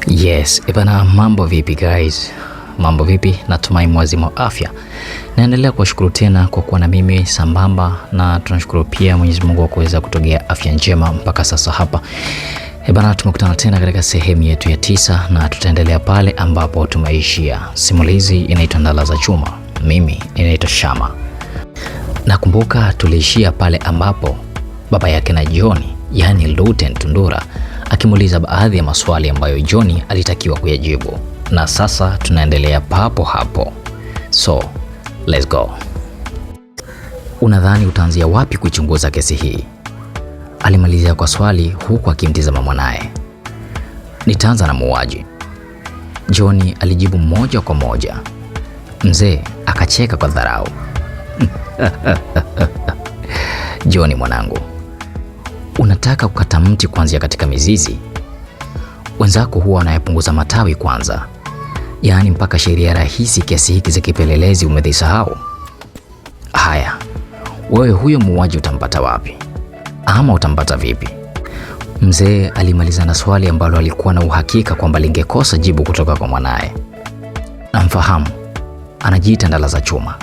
Yes, ebana, mambo vipi guys? Mambo vipi? Natumai mwazima wa afya. Naendelea kuwashukuru tena kwa kuwa na mimi sambamba, na tunashukuru pia Mwenyezi Mungu kwa kuweza kutogea afya njema mpaka sasa hapa. Ebana, tumekutana tena katika sehemu yetu ya 9 na tutaendelea pale ambapo tumeishia. Simulizi inaitwa Ndala za Chuma. Mimi ninaitwa Shama. Nakumbuka tuliishia pale ambapo baba yake na John, yani Luten Tundura, akimuuliza baadhi ya maswali ambayo John alitakiwa kuyajibu. Na sasa tunaendelea papo hapo. So, let's go. Unadhani utaanzia wapi kuichunguza kesi hii? Alimalizia kwa swali huku akimtizama mwanae. Nitaanza na muuaji, John alijibu moja kwa moja. Mzee akacheka kwa dharau. John mwanangu, unataka kukata mti kuanzia katika mizizi? Wenzako huwa wanayapunguza matawi kwanza. Yaani mpaka sheria rahisi kiasi hiki za kipelelezi umedhisahau? Haya, wewe huyo muuaji utampata wapi? Ama utampata vipi? Mzee alimaliza na swali ambalo alikuwa na uhakika kwamba lingekosa jibu kutoka kwa mwanae. Namfahamu, anajiita Ndala za Chuma.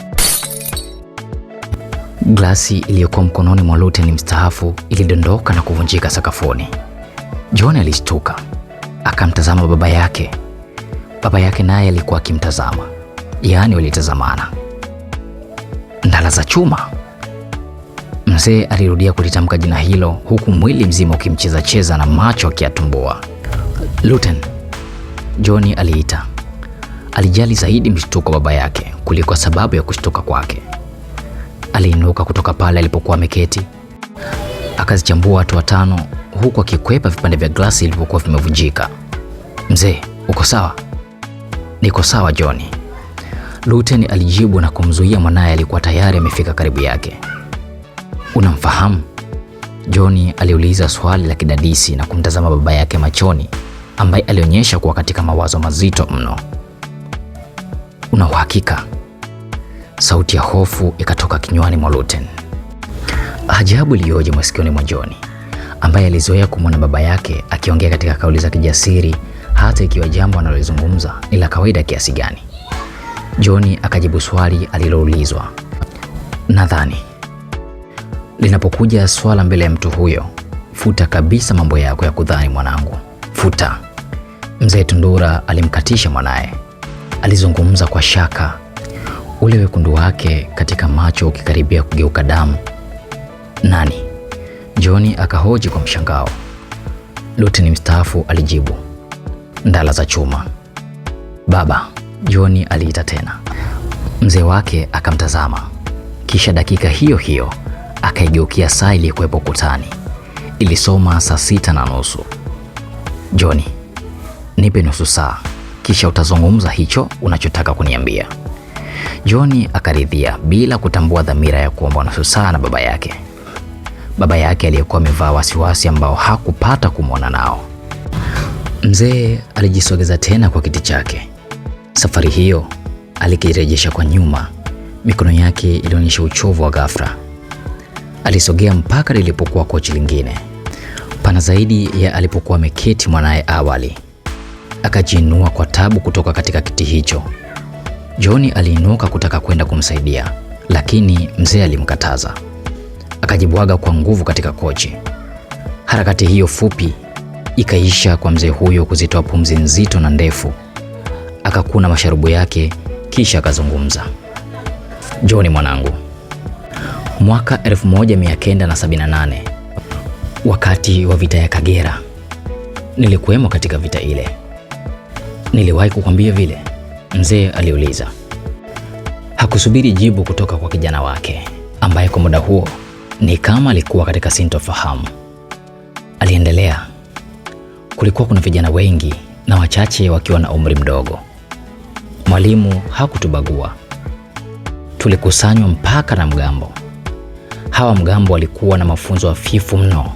Glasi iliyokuwa mkononi mwa Luten mstaafu ilidondoka na kuvunjika sakafuni. John alishtuka, akamtazama baba yake. Baba yake naye alikuwa akimtazama, yaani walitazamana. Ndala za Chuma. Mzee alirudia kulitamka jina hilo huku mwili mzima ukimcheza cheza na macho akiyatumbua. Luten, John aliita. Alijali zaidi mshtuko baba yake kuliko sababu ya kushtuka kwake. Aliinuka kutoka pale alipokuwa ameketi, akazichambua watu watano huku akikwepa vipande vya glasi vilivyokuwa vimevunjika. Mzee, uko sawa? Niko sawa John, Luten alijibu na kumzuia mwanaye alikuwa tayari amefika karibu yake. Unamfahamu? John aliuliza swali la kidadisi na kumtazama baba yake machoni, ambaye alionyesha kuwa katika mawazo mazito mno. Una uhakika? Sauti ya hofu ikatoka kinywani mwa Luten. Ajabu iliyoje masikioni mwa John, ambaye alizoea kumwona baba yake akiongea katika kauli za kijasiri, hata ikiwa jambo analozungumza ni la kawaida kiasi gani. John akajibu swali aliloulizwa. Nadhani linapokuja swala mbele ya mtu huyo, futa kabisa mambo yako ya kudhani mwanangu, futa. Mzee Tundura alimkatisha mwanaye. Alizungumza kwa shaka, ule wekundu wake katika macho ukikaribia kugeuka damu. Nani? John akahoji kwa mshangao. Luten mstaafu alijibu. Ndala za Chuma. Baba, John aliita tena. Mzee wake akamtazama, kisha dakika hiyo hiyo akaigeukia saa iliyokuwepo ukutani. Ilisoma saa 6:30. John, nipe nusu saa, kisha utazungumza hicho unachotaka kuniambia. John akaridhia bila kutambua dhamira ya kuomba nusu saa na baba yake. Baba yake aliyekuwa amevaa wasiwasi ambao hakupata kumwona nao. Mzee alijisogeza tena kwa kiti chake. Safari hiyo alikirejesha kwa nyuma. Mikono yake ilionyesha uchovu wa ghafla. Alisogea mpaka lilipokuwa kochi lingine, pana zaidi ya alipokuwa ameketi mwanaye awali. Akajiinua kwa tabu kutoka katika kiti hicho. John aliinuka kutaka kwenda kumsaidia, lakini mzee alimkataza. Akajibwaga kwa nguvu katika kochi. Harakati hiyo fupi ikaisha kwa mzee huyo kuzitoa pumzi nzito na ndefu. Akakuna masharubu yake kisha akazungumza. John mwanangu, mwaka 1978 wakati wa vita ya Kagera, nilikuwemo katika vita ile. Niliwahi kukwambia vile? Mzee aliuliza. Hakusubiri jibu kutoka kwa kijana wake, ambaye kwa muda huo ni kama alikuwa katika sintofahamu. Aliendelea. Kulikuwa kuna vijana wengi na wachache wakiwa na umri mdogo. Mwalimu hakutubagua. Tulikusanywa mpaka na mgambo. Hawa mgambo walikuwa na mafunzo hafifu mno.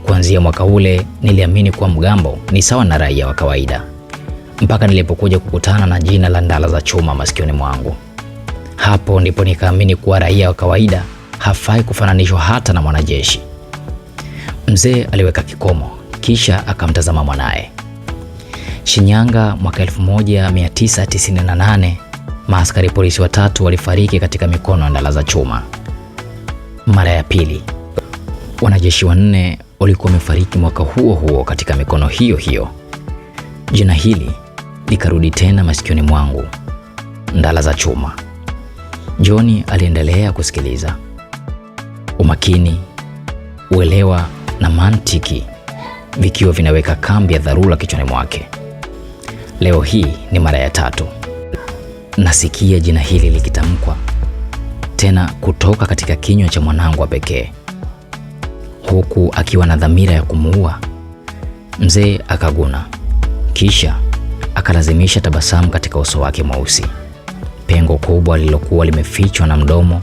Kuanzia mwaka ule niliamini kuwa mgambo ni sawa na raia wa kawaida, mpaka nilipokuja kukutana na jina la Ndala za Chuma masikioni mwangu. Hapo ndipo nikaamini kuwa raia wa kawaida hafai kufananishwa hata na mwanajeshi. Mzee aliweka kikomo, kisha akamtazama mwanae. Shinyanga mwaka 1998, maaskari polisi watatu walifariki katika mikono ya ndala za chuma. Mara ya pili, wanajeshi 4 walikuwa wamefariki mwaka huo huo katika mikono hiyo hiyo. Jina hili likarudi tena masikioni mwangu, ndala za chuma. John aliendelea kusikiliza. Umakini, uelewa na mantiki vikiwa vinaweka kambi ya dharura kichwani mwake. Leo hii ni mara ya 3 nasikia jina hili likitamkwa tena kutoka katika kinywa cha mwanangu wa pekee, huku akiwa na dhamira ya kumuua. Mzee akaguna, kisha akalazimisha tabasamu katika uso wake mweusi. Pengo kubwa lililokuwa limefichwa na mdomo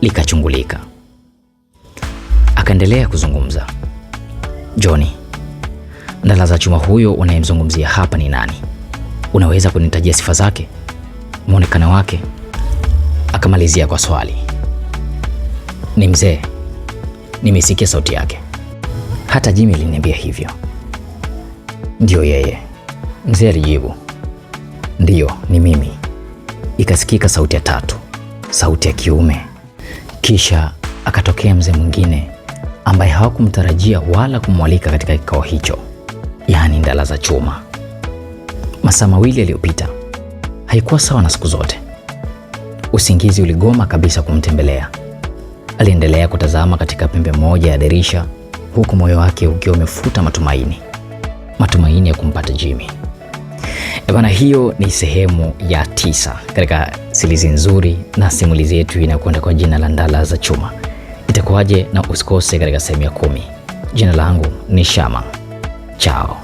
likachungulika. Akaendelea kuzungumza. John, ndala za chuma huyo unayemzungumzia hapa ni nani? Unaweza kunitajia sifa zake, muonekano wake? Akamalizia kwa swali. Ni mzee, nimesikia sauti yake. Hata Jimmy aliniambia hivyo. Ndio yeye, mzee alijibu. Ndiyo, ni mimi. Ikasikika sauti ya 3, sauti ya kiume. Kisha akatokea mzee mwingine ambaye hawakumtarajia wala kumwalika katika kikao hicho, yaani ndala za chuma. Masaa 2 yaliyopita haikuwa sawa na siku zote. Usingizi uligoma kabisa kumtembelea. Aliendelea kutazama katika pembe moja ya dirisha, huku moyo wake ukiwa umefuta matumaini ya kumpata Jimmy. Bwana, hiyo ni sehemu ya 9 katika simulizi nzuri na simulizi yetu inakwenda kwa jina la ndala za chuma. Itakuwaje? Na usikose katika sehemu ya 10. Jina langu ni Shama. Chao.